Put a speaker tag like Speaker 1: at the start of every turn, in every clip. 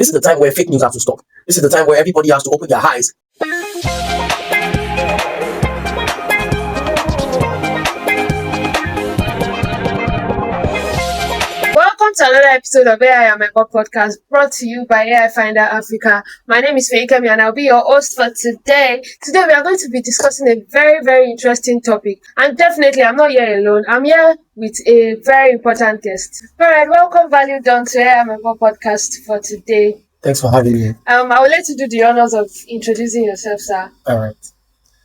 Speaker 1: This is the time where fake news has to stop. This is the time where everybody has to open their eyes.
Speaker 2: Welcome to another episode of AI Amebo podcast brought to you by aifinder.africa. My name is Feikemi and I'll be your host for today. Today we are going to be discussing a very, very interesting topic. And definitely I'm not here alone. I'm here with a very important guest. Alright, welcome Value Done to AI Amebo podcast for today.
Speaker 1: Thanks for having me.
Speaker 2: I will let you do the honors of introducing yourself, sir.
Speaker 1: Alright.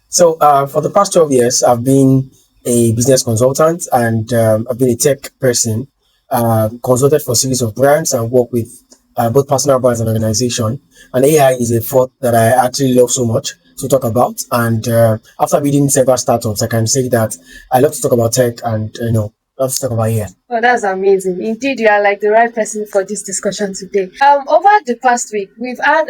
Speaker 1: So for the past 12 years, I've been a business consultant and I've been a tech person. Consulted for a series of brands and work with both personal brands and organization. And AI is a thought that I actually love so much to talk about. And after building several startups, I can say that I love to talk about tech and love to talk about AI.
Speaker 2: Oh, that's amazing. Indeed, you are like the right person for this discussion today. Over the past week, we've had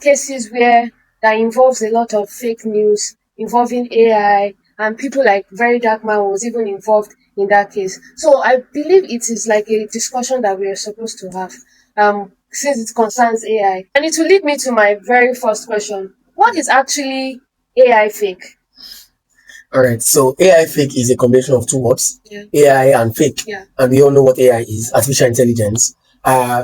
Speaker 2: cases where that involves a lot of fake news involving AI, and people like Very Dark Man was even involved in that case. So I believe it is like a discussion that we are supposed to have since it concerns AI. And it will lead me to my very first question. What is actually AI fake?
Speaker 1: Alright, so AI fake is a combination of two words, AI and fake.
Speaker 2: Yeah.
Speaker 1: And we all know what AI is, artificial intelligence.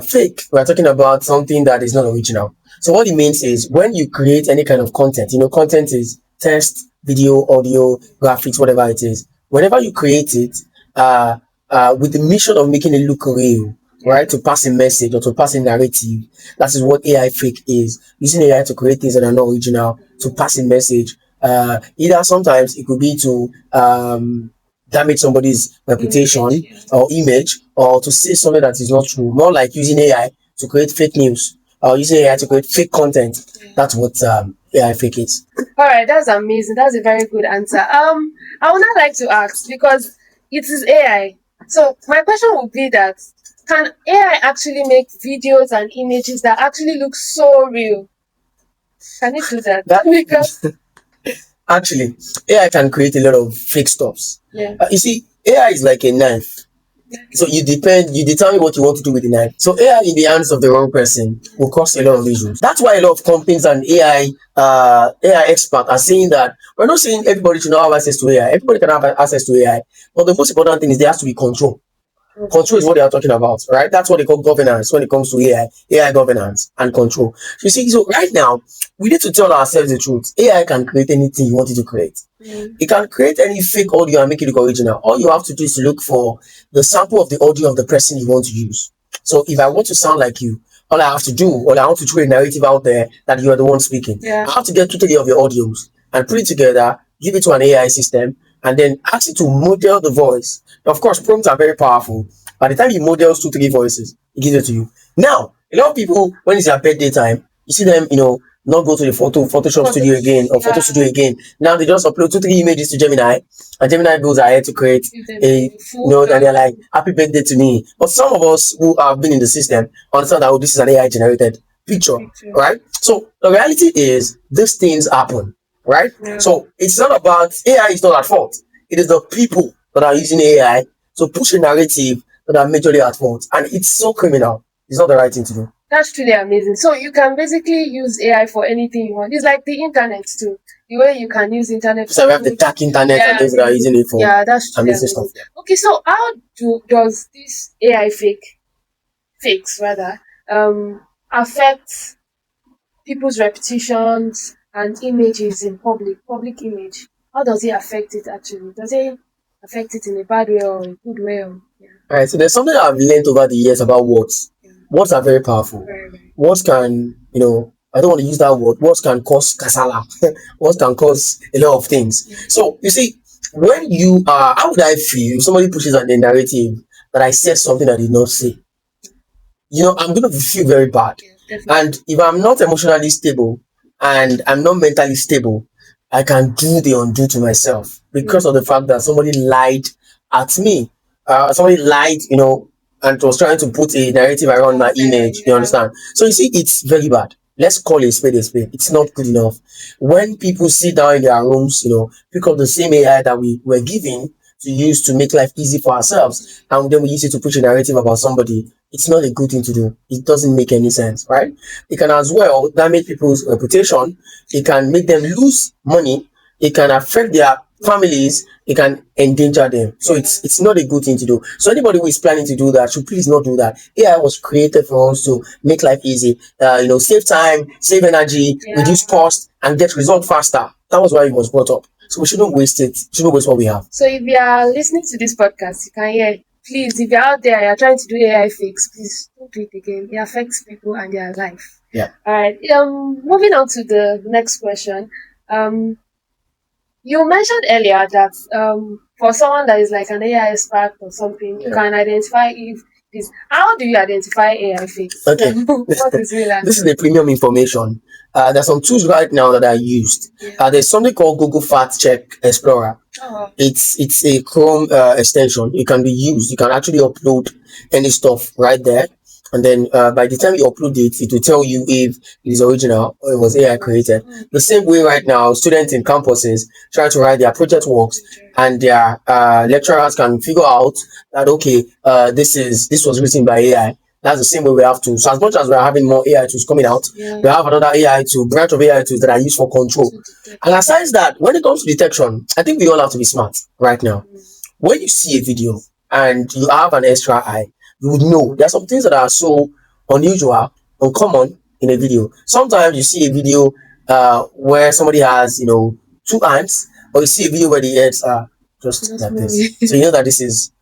Speaker 1: Fake, we're talking about something that is not original. So what it means is when you create any kind of content, content is text, video, audio, graphics, whatever it is. Whenever you create it, with the mission of making it look real, right, to pass a message or to pass a narrative, that is what AI fake is. Using AI to create things that are not original, to pass a message. Either sometimes it could be to damage somebody's reputation or image, or to say something that is not true. More like using AI to create fake news or using AI to create fake content. That's what AI fake is.
Speaker 2: All right, that's amazing. That's a very good answer. I would not like to ask because it is AI. So my question would be that can AI actually make videos and images that actually look so real? Can it do that? Because
Speaker 1: actually, AI can create a lot of fake stuffs.
Speaker 2: Yeah.
Speaker 1: You see, AI is like a knife. So you determine what you want to do with the knife. So AI in the hands of the wrong person will cause a lot of issues. That's why a lot of companies and AI experts are saying that we're not saying everybody should not have access to AI. Everybody can have access to AI. But the most important thing is there has to be control. Control is what they are talking about, right? That's what they call governance when it comes to AI governance and control. You see, so right now, we need to tell ourselves the truth. AI can create anything you want it to create. It can create any fake audio and make it look original. All you have to do is to look for the sample of the audio of the person you want to use. So if I want to sound like you, all I want to throw a narrative out there that you are the one speaking.
Speaker 2: Yeah.
Speaker 1: I have to get 2-3 of your audios and put it together, give it to an AI system, and then ask it to model the voice. Of course, prompts are very powerful. By the time you model 2-3 voices, it gives it to you. Now, a lot of people, when it's their birthday time, you see them, not go to the Photoshop studio again or photo studio again. Now they just upload 2-3 images to Gemini, and Gemini goes ahead to create and they're like, happy birthday to me. But some of us who have been in the system understand that this is an AI generated picture, right? So the reality is these things happen, right?
Speaker 2: Yeah.
Speaker 1: So it's not about AI is not at fault. It is the people that are using AI to push a narrative that are majorly at fault, and it's so criminal. It's not the right thing to do.
Speaker 2: That's truly amazing. So you can basically use AI for anything you want. It's like the internet too. The way you can use internet.
Speaker 1: So we have the dark internet and those that are using it for
Speaker 2: that's truly amazing stuff. Okay, so how does this AI fakes rather affect people's reputations and images in public image? How does it affect it actually? Does it affect it in a bad way or a good way?
Speaker 1: Alright, so there's something I've learned over the years about words. Words are very powerful. Words can, I don't want to use that word. Words can cause kasala. Words can cause a lot of things. So, you see, when you are, how would I feel if somebody pushes on the narrative that I said something I did not say? I'm going to feel very bad. And if I'm not emotionally stable and I'm not mentally stable, I can do the undo to myself because of the fact that somebody lied at me. Somebody lied, and was trying to put a narrative around my image. You understand? So you see, it's very bad. Let's call a spade a spade. It's not good enough. When people sit down in their rooms, pick up the same AI that we were given to use to make life easy for ourselves, and then we use it to push a narrative about somebody, it's not a good thing to do. It doesn't make any sense, right? It can as well damage people's reputation. It can make them lose money. It can affect their families. It can endanger them. So it's not a good thing to do. So anybody who is planning to do that should please not do that. AI was created for us to make life easy. Save time, save energy, reduce cost, and get results faster. That was why it was brought up. So we shouldn't waste it. We shouldn't waste what we have.
Speaker 2: So if you are listening to this podcast, you can hear. Please, if you're out there, you're trying to do AI fix, please don't do it again. It affects people and their life.
Speaker 1: Yeah.
Speaker 2: All right. Moving on to the next question. You mentioned earlier that for someone that is like an AI expert or something, you can identify if this. How do you identify AI fix?
Speaker 1: Okay.
Speaker 2: What is real?
Speaker 1: This is the premium information. There's some tools right now that are used. There's something called Google Fact Check Explorer.
Speaker 2: Oh,
Speaker 1: It's a Chrome extension. It can be used. You can actually upload any stuff right there, and then by the time you upload it, it will tell you if it is original or it was AI created. The same way right now, students in campuses try to write their project works, and their lecturers can figure out that okay, this was written by AI. That's the same way we have to. So as much as we are having more AI tools coming out, we have another AI tool, branch of AI tools that are used for control. And aside that, when it comes to detection, I think we all have to be smart right now. When you see a video and you have an extra eye, you would know there are some things that are so unusual, uncommon in a video. Sometimes you see a video where somebody has, two hands, or you see a video where the heads are just like this. So you know that this is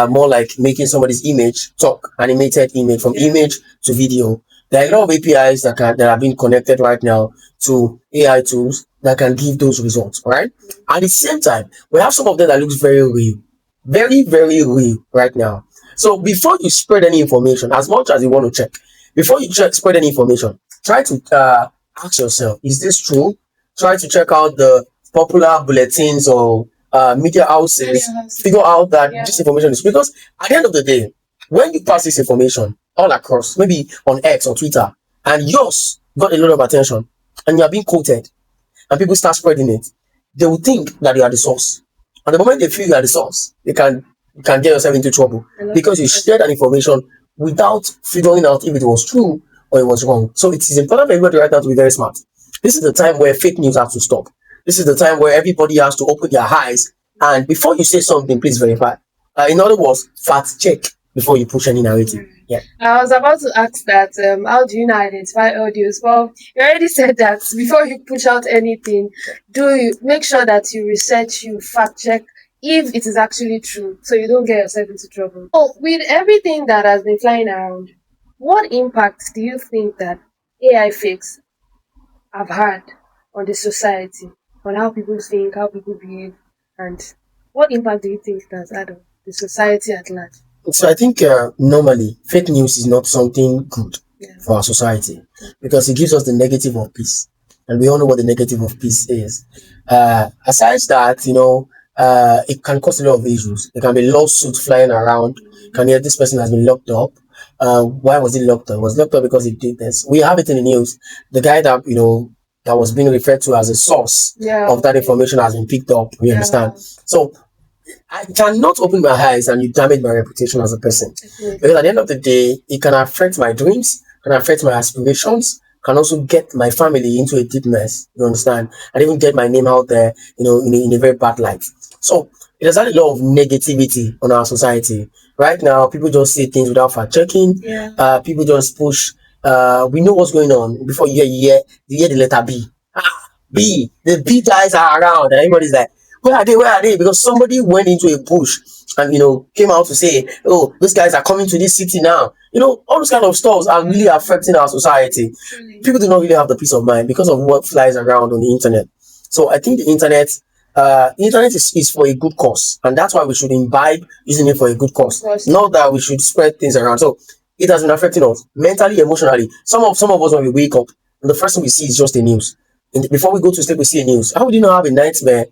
Speaker 1: more like making somebody's image talk, animated image from image to video. There are a lot of APIs that are being connected right now to AI tools that can give those results, right? At the same time, we have some of them that looks very real, very, very real right now. So before you spread any information, as much as you want to check, before you spread any information, try to ask yourself, is this true? Try to check out the popular bulletins or media houses, figure out that this information is, because at the end of the day, when you pass this information all across, maybe on X or Twitter, and yours got a lot of attention, and you are being quoted, and people start spreading it, they will think that you are the source. And the moment they feel you are the source, you can get yourself into trouble because you shared that information without figuring out if it was true or it was wrong. So it is important for everybody right now to be very smart. This is the time where fake news has to stop. This is the time where everybody has to open their eyes, and before you say something, please verify. In other words, fact check before you push any narrative. Yeah.
Speaker 2: I was about to ask that. How do you now identify audios? Well, you already said that before you push out anything, do you make sure that you research, you fact check if it is actually true, so you don't get yourself into trouble. So, with everything that has been flying around, what impact do you think that AI fakes have had on the society, on how people think, how people behave, and what impact do you think it has had on the society at large?
Speaker 1: So I think normally fake news is not something good for our society because it gives us the negative of peace, and we all know what the negative of peace is. Aside that, it can cause a lot of issues. There can be lawsuits flying around. Can hear this person has been locked up. Why was he locked up? He was locked up because he did this. We have it in the news. The guy that that was being referred to as a source of that information has been picked up. You understand? So I cannot open my eyes and you damage my reputation as a person. Because at the end of the day, it can affect my dreams, can affect my aspirations, can also get my family into a deep mess. You understand? And even get my name out there, in a very bad light. So it has had a lot of negativity on our society. Right now, people just say things without fact checking. People just push. We know what's going on before you hear the letter B. B. The B guys are around, and everybody's like, where are they? Where are they? Because somebody went into a bush and came out to say, oh, these guys are coming to this city now. All those kind of stuff are really affecting our society. People do not really have the peace of mind because of what flies around on the internet. So I think the internet is for a good cause, and that's why we should imbibe using it for a good cause. Not that we should spread things around. So it has been affecting us mentally, emotionally. Some of us, when we wake up, the first thing we see is just the news. Before we go to sleep, we see a news. How would you not have a nightmare,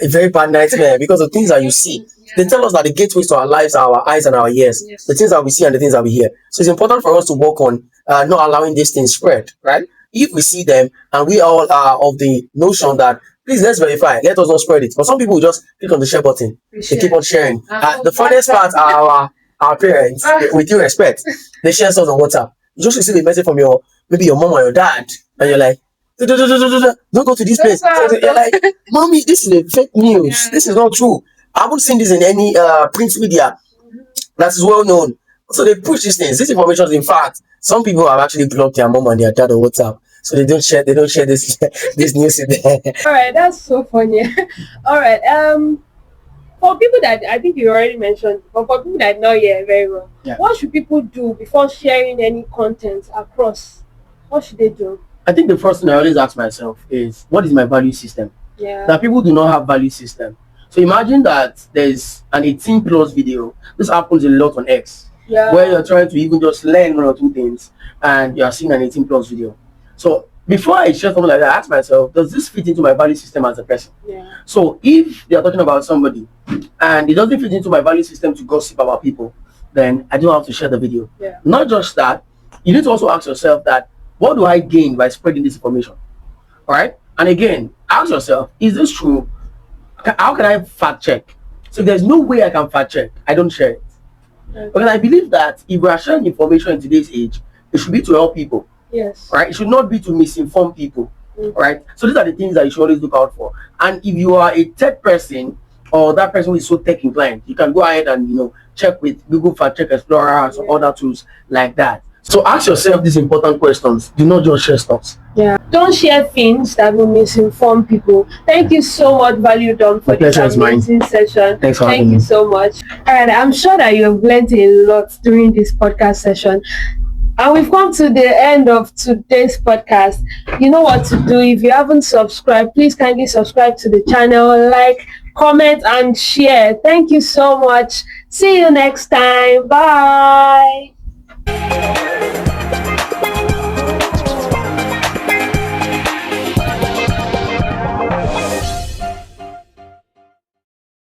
Speaker 1: a very bad nightmare, because of things that you see? They tell us that the gateways to our lives are our eyes and our ears, the things that we see and the things that we hear. So it's important for us to work on not allowing these things spread, right? If we see them and we all are of the notion that please let's verify, let us not spread it. But some people will just click on the share button. They keep on sharing. The funniest part are our parents, with due respect, they share stuff on WhatsApp. You just receive a message from your maybe your mom or your dad, and you're like, don't go to this place. So you're like, mommy, this is a fake news. This is not true. I haven't seen this in any print media that is well known. So they push these things. This information, in fact, some people have actually blocked their mom and their dad on WhatsApp, so they don't share this this news in there.
Speaker 2: All right, that's so funny. All right. For people that I think you already mentioned, but for people that know you very well,
Speaker 1: Yeah.
Speaker 2: what should people do before sharing any content across? What should they do?
Speaker 1: I think the first thing I always ask myself is, what is my value system?
Speaker 2: Yeah.
Speaker 1: That people do not have value system. So imagine that there's an 18 plus video. This happens a lot on X,
Speaker 2: Yeah.
Speaker 1: where you're trying to even just learn one or two things, and you're seeing an 18 plus video. So before I share something like that, I ask myself, does this fit into my value system as a person?
Speaker 2: Yeah.
Speaker 1: So if they are talking about somebody and it doesn't fit into my value system to gossip about people, then I don't have to share the video.
Speaker 2: Yeah.
Speaker 1: Not just that, you need to also ask yourself that, what do I gain by spreading this information? All right. And again, ask yourself, is this true? How can I fact check? So if there's no way I can fact check, I don't share it.
Speaker 2: Okay.
Speaker 1: Because I believe that if we are sharing information in today's age, it should be to help people.
Speaker 2: Yes.
Speaker 1: Right? It should not be to misinform people. Right? So these are the things that you should always look out for. And if you are a tech person, or that person who is so tech inclined, you can go ahead and check with Google Fact Check Explorer or some other tools like that. So ask yourself these important questions. Do not just share stuff.
Speaker 2: Yeah. Don't share things that will misinform people. Thank you so much, Value Dom, for this
Speaker 1: pleasure is mine.
Speaker 2: amazing session.
Speaker 1: Thanks for
Speaker 2: Thank
Speaker 1: having
Speaker 2: you
Speaker 1: me.
Speaker 2: so much. And I'm sure that you have learned a lot during this podcast session. And we've come to the end of today's podcast. You know what to do. If you haven't subscribed, please kindly subscribe to the channel, like, comment, and share. Thank you so much. See you next time. Bye.